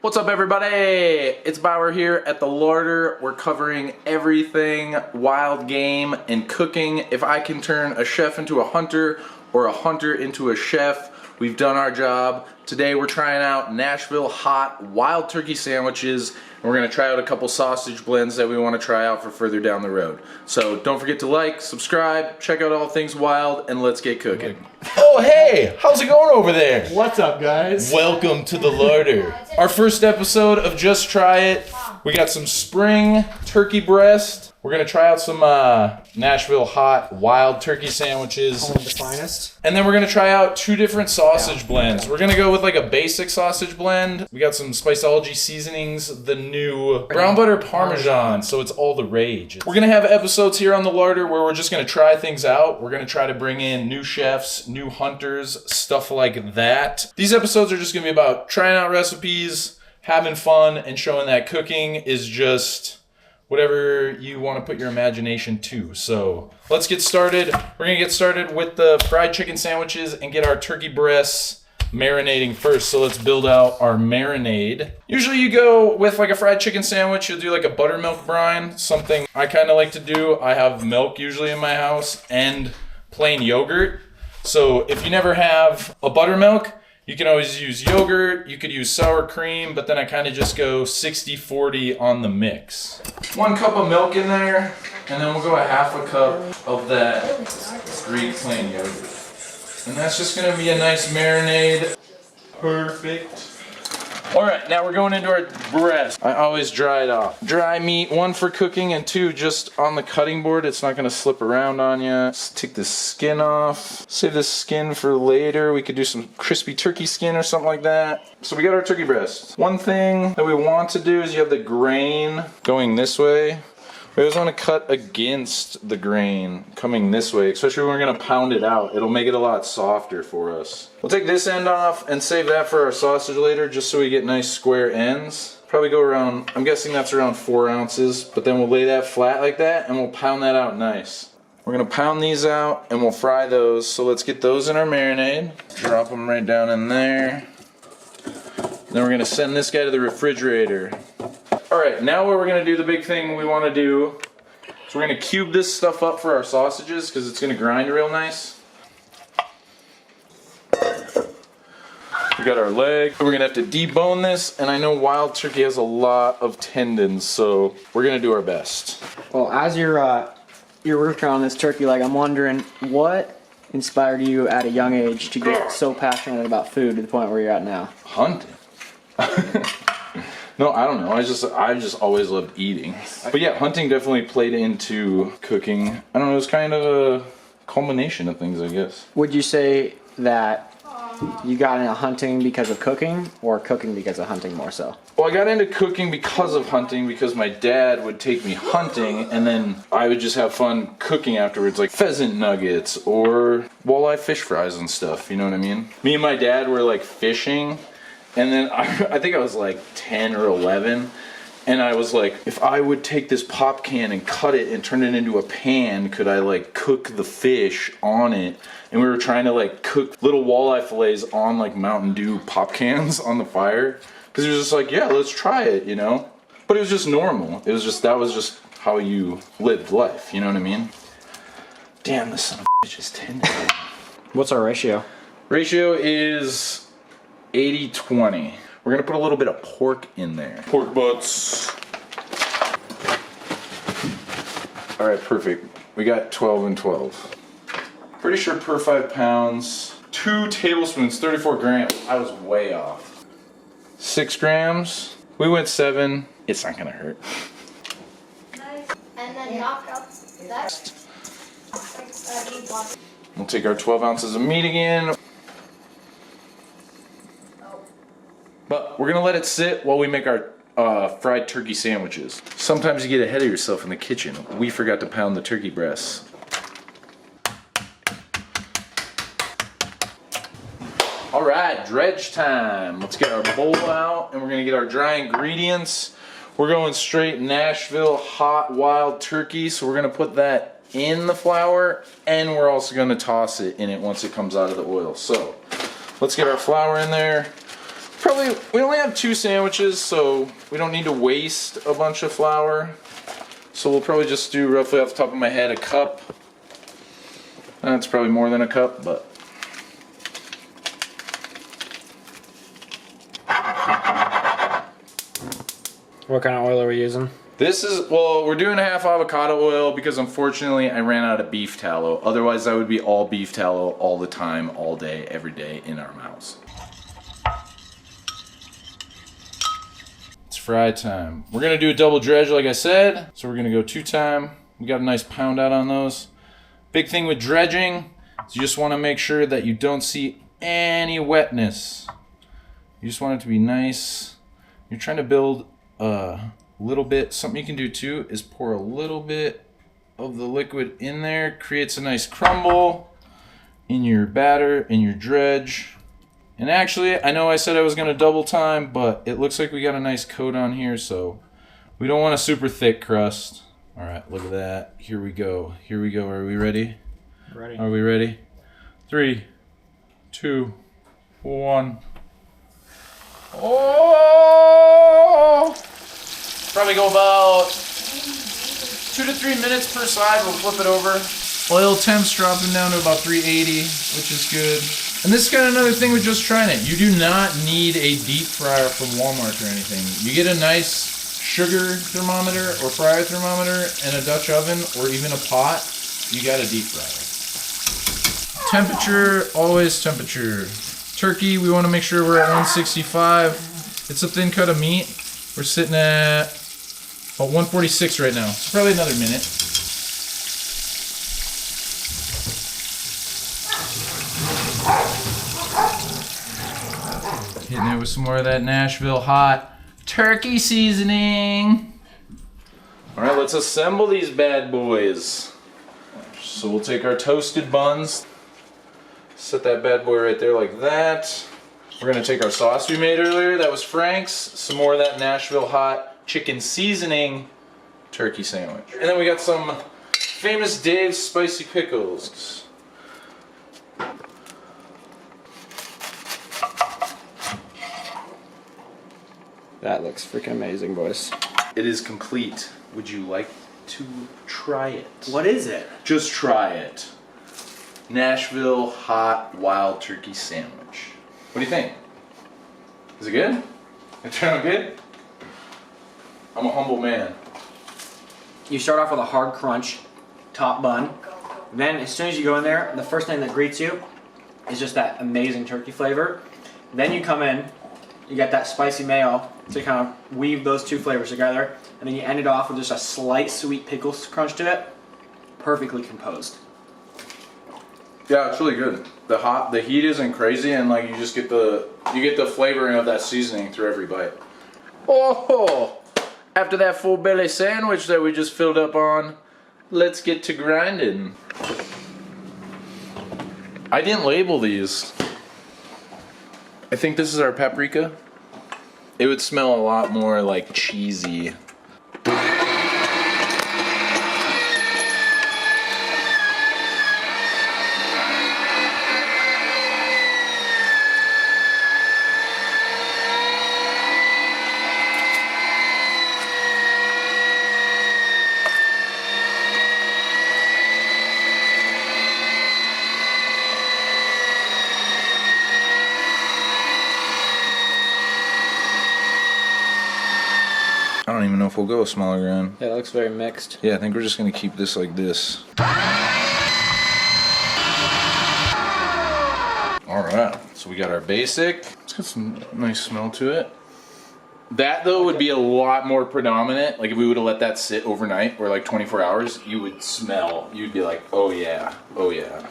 What's up, everybody? It's Bauer here at the Larder. We're covering everything wild game and cooking. If I can turn a chef into a hunter or a hunter into a chef, we've done our job. Today we're trying out Nashville hot wild turkey sandwiches, and we're gonna try out a couple sausage blends that we wanna try out for further down the road. So don't forget to like, subscribe, check out all things wild, and let's get cooking. Oh hey, how's it going over there? What's up, guys? Welcome to the Larder. Our first episode of Just Try It. We got some spring turkey breast. We're gonna try out some Nashville hot wild turkey sandwiches. One of the finest. And then we're gonna try out two different sausage blends. We're gonna go with like a basic sausage blend. We got some Spiceology seasonings, the new brown butter Parmesan, so it's all the rage. We're gonna have episodes here on the Larder where we're just gonna try things out. We're gonna try to bring in new chefs, new hunters, stuff like that. These episodes are just gonna be about trying out recipes, having fun, and showing that cooking is just whatever you want to put your imagination to. So let's get started. We're gonna get started with the fried chicken sandwiches and get our turkey breasts marinating first. So let's build out our marinade. Usually you go with like a fried chicken sandwich, you'll do like a buttermilk brine, something I kind of like to do. I have milk usually in my house and plain yogurt. So if you never have a buttermilk, you can always use yogurt, you could use sour cream, but then I kind of just go 60-40 on the mix. 1 cup of milk in there, and then we'll go a half a cup of that Greek plain yogurt. And that's just gonna be a nice marinade. Perfect. All right, now we're going into our breast. I always dry it off. Dry meat, 1 for cooking and 2 just on the cutting board. It's not gonna slip around on you. Let's take the skin off. Save the skin for later. We could do some crispy turkey skin or something like that. So we got our turkey breast. One thing that we want to do is you have the grain going this way. We always want to cut against the grain coming this way, especially when we're going to pound it out. It'll make it a lot softer for us. We'll take this end off and save that for our sausage later, just so we get nice square ends. Probably go around, I'm guessing that's around 4 ounces, but then we'll lay that flat like that and we'll pound that out nice. We're going to pound these out and we'll fry those. So let's get those in our marinade. Drop them right down in there. Then we're going to send this guy to the refrigerator. Alright, now what we're going to do, the big thing we want to do, is we're going to cube this stuff up for our sausages because it's going to grind real nice. We got our leg. We're going to have to debone this, and I know wild turkey has a lot of tendons, so we're going to do our best. Well, as you're working on this turkey leg, I'm wondering what inspired you at a young age to get so passionate about food to the point where you're at now? Hunting. No, I don't know. I just always loved eating. But yeah, hunting definitely played into cooking. I don't know, it was kind of a culmination of things, I guess. Would you say that you got into hunting because of cooking, or cooking because of hunting more so? Well, I got into cooking because of hunting, because my dad would take me hunting, and then I would just have fun cooking afterwards, like pheasant nuggets or walleye fish fries and stuff, you know what I mean? Me and my dad were like fishing. And then I think I was like 10 or 11, and I was like, if I would take this pop can and cut it and turn it into a pan, could I like cook the fish on it? And we were trying to like cook little walleye fillets on like Mountain Dew pop cans on the fire. Because it was just like, yeah, let's try it, you know? But it was just normal. It was just, that was just how you lived life, you know what I mean? Damn, this son of a bitch is tender. What's our ratio? Ratio is 80-20. We're gonna put a little bit of pork in there. Pork butts. All right, perfect. We got 12 and 12. Pretty sure per 5 pounds, 2 tablespoons, 34 grams. I was way off. 6 grams. We went 7. It's not gonna hurt. And then knock out that. We'll take our 12 ounces of meat again. But we're gonna let it sit while we make our fried turkey sandwiches. Sometimes you get ahead of yourself in the kitchen. We forgot to pound the turkey breasts. All right, dredge time. Let's get our bowl out, and we're gonna get our dry ingredients. We're going straight Nashville hot wild turkey, so we're gonna put that in the flour, and we're also going to toss it in it once it comes out of the oil. So let's get our flour in there. Probably, we only have 2 sandwiches, so we don't need to waste a bunch of flour. So we'll probably just do, roughly off the top of my head, a cup. That's probably more than a cup, but. What kind of oil are we using? This is, well, we're doing a half avocado oil because unfortunately I ran out of beef tallow. Otherwise that would be all beef tallow all the time, all day, every day in our house. It's fry time. We're gonna do a double dredge like I said. So we're gonna go 2 time. We got a nice pound out on those. Big thing with dredging is you just wanna make sure that you don't see any wetness. You just want it to be nice. You're trying to build a little bit. Something you can do too is pour a little bit of the liquid in there. Creates a nice crumble in your batter, in your dredge. And actually, I know I said I was going to double time, but it looks like we got a nice coat on here, so we don't want a super thick crust. All right, look at that. Here we go. Here we go. Are we ready? Ready. Are we ready? 3, 2, 1. Oh! Probably go about 2 to 3 minutes per side. We'll flip it over. Oil temps dropping down to about 380, which is good. And this is kind of another thing with just trying it. You do not need a deep fryer from Walmart or anything. You get a nice sugar thermometer or fryer thermometer and a Dutch oven or even a pot, you got a deep fryer. Temperature, always temperature. Turkey, we want to make sure we're at 165. It's a thin cut of meat. We're sitting at about 146 right now. So probably another minute. Hitting it with some more of that Nashville hot turkey seasoning. All right, let's assemble these bad boys. So we'll take our toasted buns. Set that bad boy right there like that. We're gonna take our sauce we made earlier, that was Frank's, some more of that Nashville hot chicken seasoning turkey sandwich. And then we got some Famous Dave's spicy pickles. That looks freaking amazing, boys. It is complete. Would you like to try it? What is it? Just try it. Nashville hot wild turkey sandwich. What do you think? Is it good? It turned out good? I'm a humble man. You start off with a hard crunch top bun. Then as soon as you go in there, the first thing that greets you is just that amazing turkey flavor. Then you come in, you get that spicy mayo to kind of weave those 2 flavors together. And then you end it off with just a slight sweet pickle crunch to it. Perfectly composed. Yeah, it's really good. The heat isn't crazy, and like you just get the flavoring of that seasoning through every bite. Oh, after that full belly sandwich that we just filled up on, let's get to grinding. I didn't label these. I think this is our paprika. It would smell a lot more like cheesy. I don't even know if we'll go a smaller grind. Yeah, that looks very mixed. Yeah, I think we're just gonna keep this like this. Alright, so we got our basic. It's got some nice smell to it. That though would be a lot more predominant. Like if we would have let that sit overnight or like 24 hours, you would smell, you'd be like, oh yeah, oh yeah.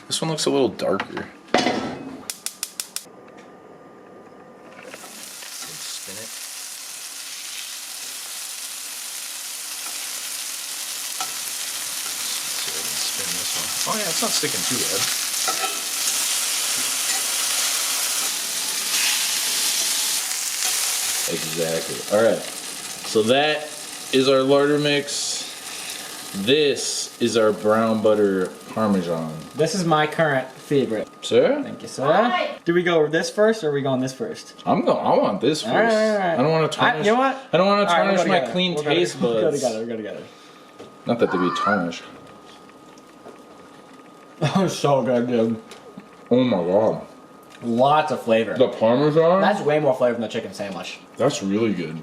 This one looks a little darker. Oh yeah, it's not sticking too bad. Exactly. All right. So that is our larder mix. This is our brown butter Parmesan. This is my current favorite. Sir? Thank you, sir. Alright. Do we go this first or are we going this first? I want this first. All right. I don't want to tarnish. You know what? I don't want to All right, tarnish we'll go my together. clean We'll go taste together. buds. We'll go together. Not that they'd be tarnished. Oh, so good, dude. Oh my god. Lots of flavor. The Parmesan? That's way more flavor than the chicken sandwich. That's really good.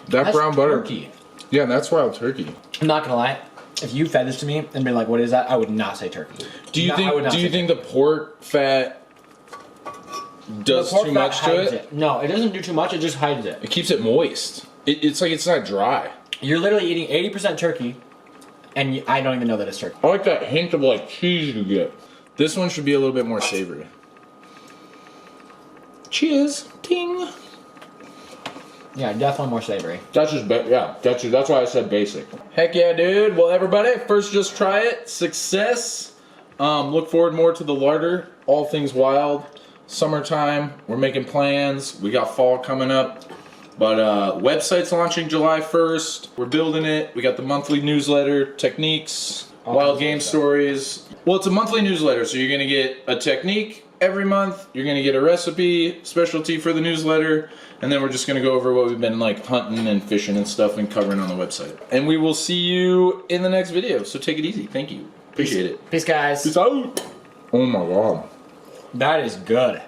That That's brown butter. turkey. Yeah, that's wild turkey. I'm not gonna lie. If you fed this to me and been like, "What is that?" I would not say turkey. Do you I would not say think the pork fat does The pork too fat much to hides it? No, it doesn't do too much. It just hides it. It keeps it moist. It's like it's not dry. You're literally eating 80% turkey, and I don't even know that it's turkey. I like that hint of like cheese you get. This one should be a little bit more savory. Cheers. Ting. Yeah, definitely more savory. That's just that's why I said basic. Heck yeah, dude. Well, everybody, first just try it. Success. Look forward more to the Larder. All things wild. Summertime. We're making plans. We got fall coming up. But website's launching July 1st. We're building it. We got the monthly newsletter, techniques, wild game stories. Well, it's a monthly newsletter, so you're gonna get a technique every month. You're gonna get a recipe, specialty for the newsletter, and then we're just gonna go over what we've been like hunting and fishing and stuff and covering on the website. And we will see you in the next video. So take it easy. Thank you. Appreciate it. Peace, guys. Peace out. Oh my god. That is good.